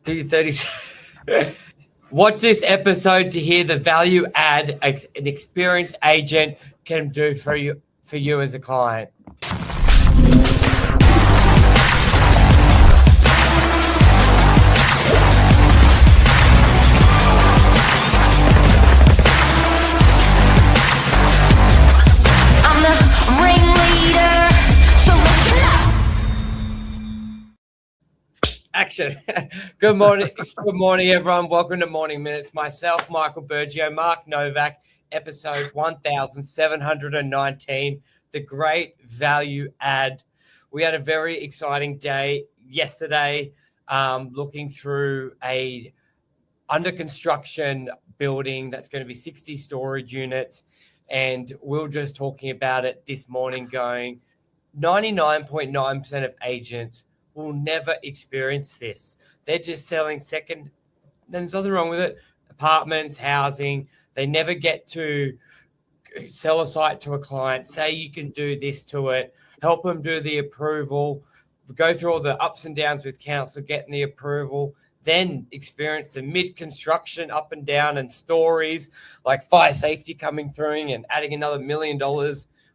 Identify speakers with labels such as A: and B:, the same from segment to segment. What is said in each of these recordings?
A: 2:30. Watch this episode to hear the value add an experienced agent can do for you as a client. Action. Good morning, everyone. Welcome to Morning Minutes. Myself, Michael Burgio, Mark Novak, episode 1719, the great value add. We had a very exciting day yesterday, looking through a under construction building that's going to be 60 storage units, and we were just talking about it this morning, going 99.9% of agents will never experience this. They're just selling second, there's nothing wrong with it, apartments, housing. They never get to sell a site to a client, say you can do this to it, help them do the approval, go through all the ups and downs with council, getting the approval, then experience the mid-construction up and down and stories like fire safety coming through and adding another $1 million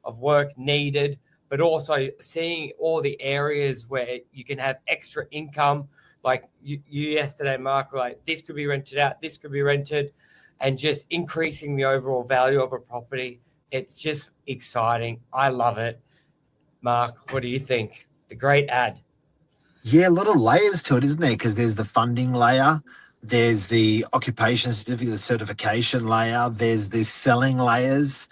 A: of work needed, but also seeing all the areas where you can have extra income. Like you yesterday, Mark, like this could be rented out, this could be rented, and just increasing the overall value of a property. It's just exciting. I love it. Mark, what do you think? The great ad.
B: Yeah, a lot of layers to it, isn't there? Because there's the funding layer, there's the occupation certificate, the certification layer, there's the selling layers.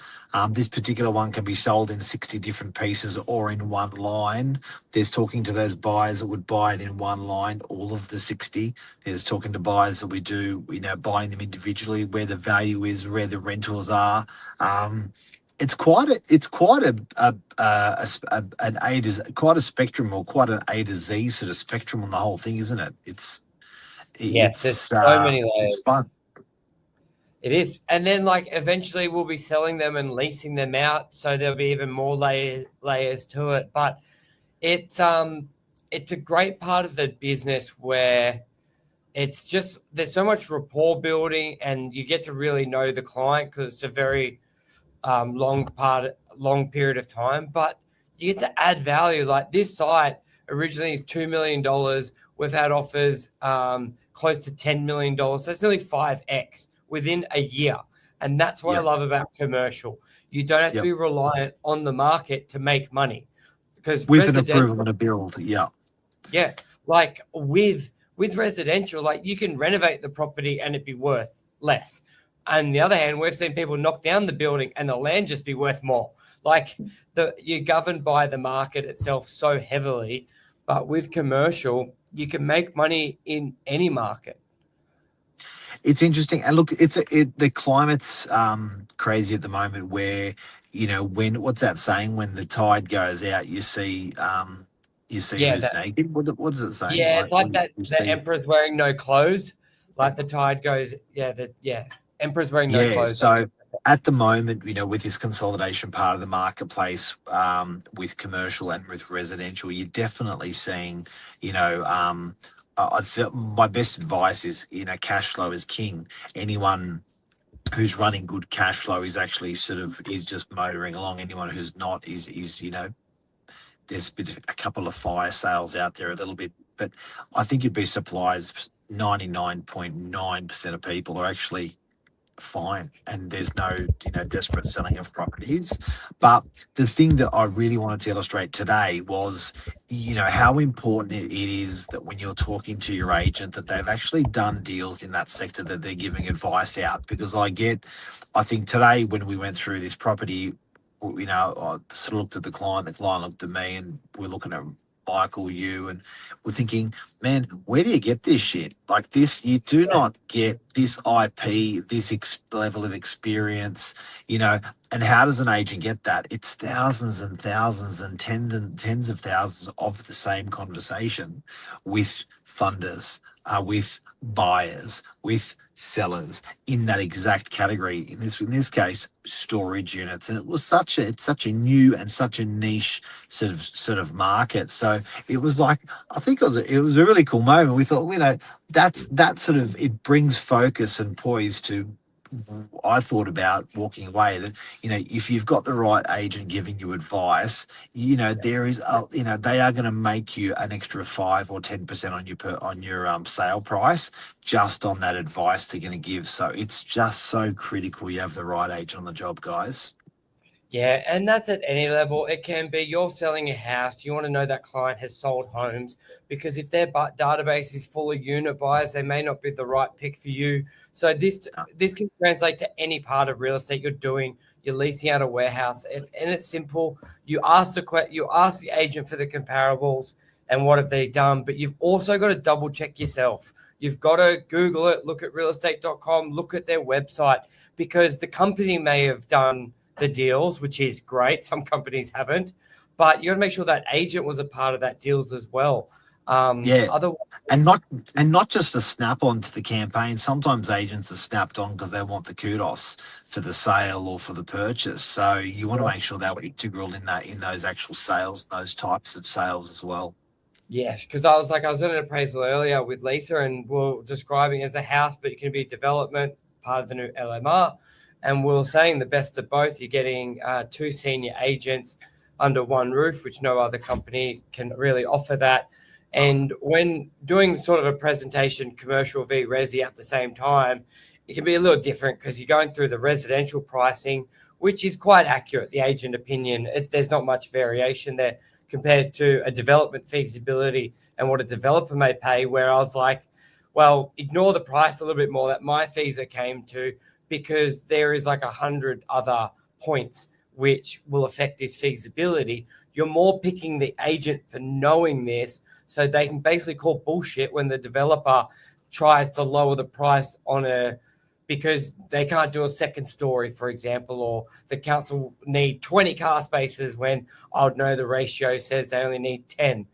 B: This particular one can be sold in 60 different pieces or in one line. There's talking to those buyers that would buy it in one line, all of the 60. There's talking to buyers that we do, buying them individually, where the value is, where the rentals are. It's quite a spectrum, or quite an A to Z sort of spectrum on the whole thing, isn't it? It's
A: there's so many layers.
B: It's fun.
A: It is. And then eventually we'll be selling them and leasing them out, so there'll be even more layers to it. But it's a great part of the business where it's just, there's so much rapport building, and you get to really know the client because it's a very long period of time, but you get to add value. Like this site originally is $2 million. We've had offers close to $10 million. So it's nearly 5x within a year. And that's what I love about commercial. You don't have to be reliant on the market to make money, because
B: with an approval and a build. Yeah.
A: Like with residential, like you can renovate the property and it'd be worth less. On the other hand, we've seen people knock down the building and the land just be worth more. Like you're governed by the market itself so heavily, but with commercial, you can make money in any market.
B: It's interesting, and look, the climate's crazy at the moment. Where what's that saying? When the tide goes out, you see who's naked. What does it say?
A: Yeah, it's like that. The emperor's wearing no clothes. Like the tide goes. Emperor's wearing no clothes.
B: So at the moment, with this consolidation part of the marketplace, with commercial and with residential, you're definitely seeing, my best advice is, cash flow is king. Anyone who's running good cash flow is actually is just motoring along. Anyone who's not is there's been a couple of fire sales out there a little bit, but I think you'd be surprised. 99.9% of people are actually fine, and there's no desperate selling of properties. But the thing that I really wanted to illustrate today was how important it is that when you're talking to your agent, that they've actually done deals in that sector, that they're giving advice out. Because I think today when we went through this property, I sort of looked at the client looked at me, and we're looking at Michael, you, and we're thinking, man, where do you get this shit? Like this, you do not get this IP, this level of experience, and how does an agent get that? It's thousands and thousands and tens of thousands of the same conversation with funders, with buyers, with sellers in that exact category. In this case, storage units, and it was such a new and such a niche sort of market. So it was like, I think it was a really cool moment. We thought, that sort of, it brings focus and poise to. I thought about walking away that, if you've got the right agent giving you advice, there is they are going to make you an extra 5 or 10% on your sale price just on that advice they're going to give. So it's just so critical you have the right agent on the job, guys.
A: Yeah, and that's at any level. It can be you're selling a house. You want to know that client has sold homes, because if their database is full of unit buyers, they may not be the right pick for you. So this can translate to any part of real estate you're doing. You're leasing out a warehouse, and it's simple. You ask the agent for the comparables and what have they done, but you've also got to double check yourself. You've got to Google it, look at realestate.com, look at their website, because the company may have done the deals, which is great. Some companies haven't, but you got to make sure that agent was a part of that deals as well.
B: Otherwise, and not just a snap on to the campaign. Sometimes agents are snapped on because they want the kudos for the sale or for the purchase. So you want to make sure they were integral in those actual sales, those types of sales as well.
A: Yes, because I was in an appraisal earlier with Lisa, and we're describing it as a house, but it can be development, part of the new LMR. And we're saying the best of both. You're getting 2 senior agents under one roof, which no other company can really offer that. And when doing sort of a presentation, commercial v resi at the same time, it can be a little different because you're going through the residential pricing, which is quite accurate, the agent opinion. There's not much variation there compared to a development feasibility and what a developer may pay, where I was like, well, ignore the price a little bit more that my fees came to, because there is like 100 other points which will affect this feasibility. You're more picking the agent for knowing this, so they can basically call bullshit when the developer tries to lower the price because they can't do a second story, for example, or the council need 20 car spaces when I would know the ratio says they only need 10.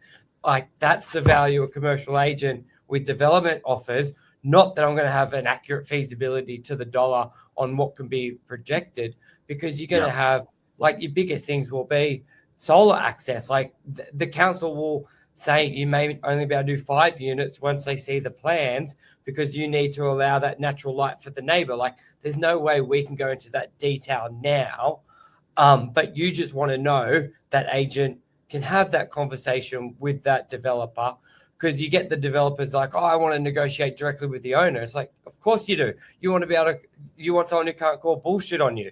A: Like, that's the value of a commercial agent with development offers. Not that I'm going to have an accurate feasibility to the dollar on what can be projected, because you're going to have, like, your biggest things will be solar access. Like, the council will say you may only be able to do 5 units once they see the plans, because you need to allow that natural light for the neighbor. Like, there's no way we can go into that detail now, but you just want to know that agent can have that conversation with that developer. Because you get the developers like, oh, I want to negotiate directly with the owner. It's like, of course you do. You want to be able to, you want someone who can't call bullshit on you.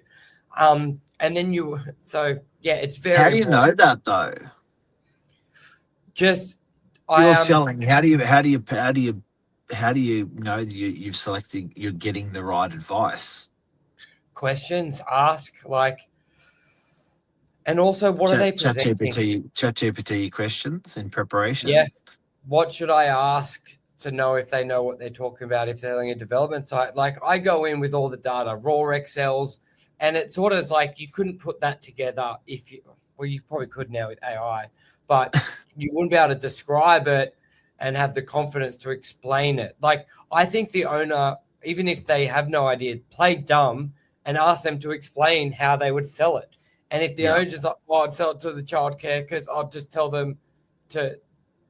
A: And then it's very.
B: How do you know that though?
A: Just
B: you're selling. How do you know that you're getting the right advice?
A: Questions, ask, like, and also what are they presenting?
B: ChatGPT questions in preparation.
A: Yeah. What should I ask to know if they know what they're talking about, if they're selling a development site? Like, I go in with all the data, raw Excels, and it sort of is like you couldn't put that together you probably could now with AI, but you wouldn't be able to describe it and have the confidence to explain it. Like, I think the owner, even if they have no idea, play dumb and ask them to explain how they would sell it. And if the owner's like, well, I'd sell it to the childcare because I'll just tell them to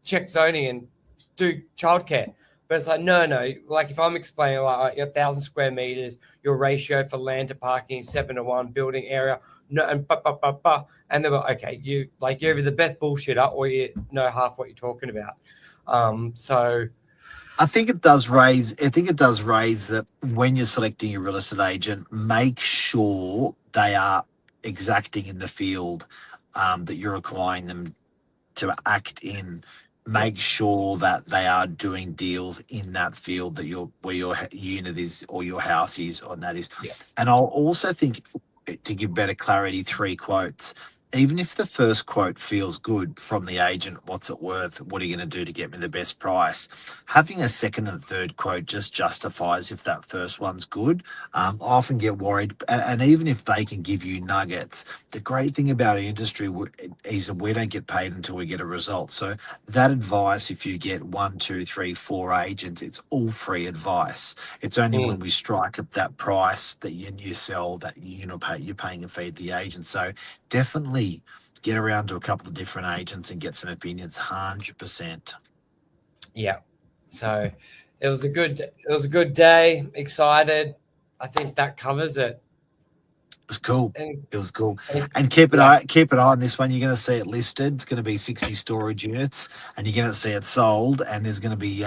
A: check zoning and do childcare. But it's like, no. Like, if I'm explaining like your 1,000 square meters, your ratio for land to parking is 7:1, building area, no, and and they're like, okay, you're either the best bullshitter or you know half what you're talking about. So
B: I think it does raise that when you're selecting your real estate agent, make sure they are exacting in the field that you're requiring them to act in. Make sure that they are doing deals in that field that where your unit is or your house is, or that is. Yeah. And I'll also think, to give better clarity, 3 quotes. even if the first quote feels good from the agent, what's it worth? What are you going to do to get me the best price? Having a second and third quote just justifies if that first one's good. I often get worried, and even if they can give you nuggets, the great thing about our industry is that we don't get paid until we get a result. So that advice, if you get 1, 2, 3, 4 agents, it's all free advice. It's only when we strike at that price that you sell that you're paying a fee to the agent. So definitely get around to a couple of different agents and get some opinions. 100%.
A: Yeah. So it was a good day. Excited. I think that covers it.
B: It was cool.
A: And
B: It was cool. And keep an eye on this one. You're going to see it listed. It's going to be 60 storage units, and you're going to see it sold. And there's going to be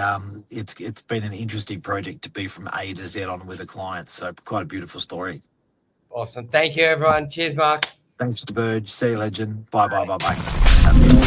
B: it's been an interesting project to be from A to Z on with a client. So quite a beautiful story.
A: Awesome. Thank you, everyone. Cheers, Mark.
B: Thanks to Burge. See you, legend. Bye.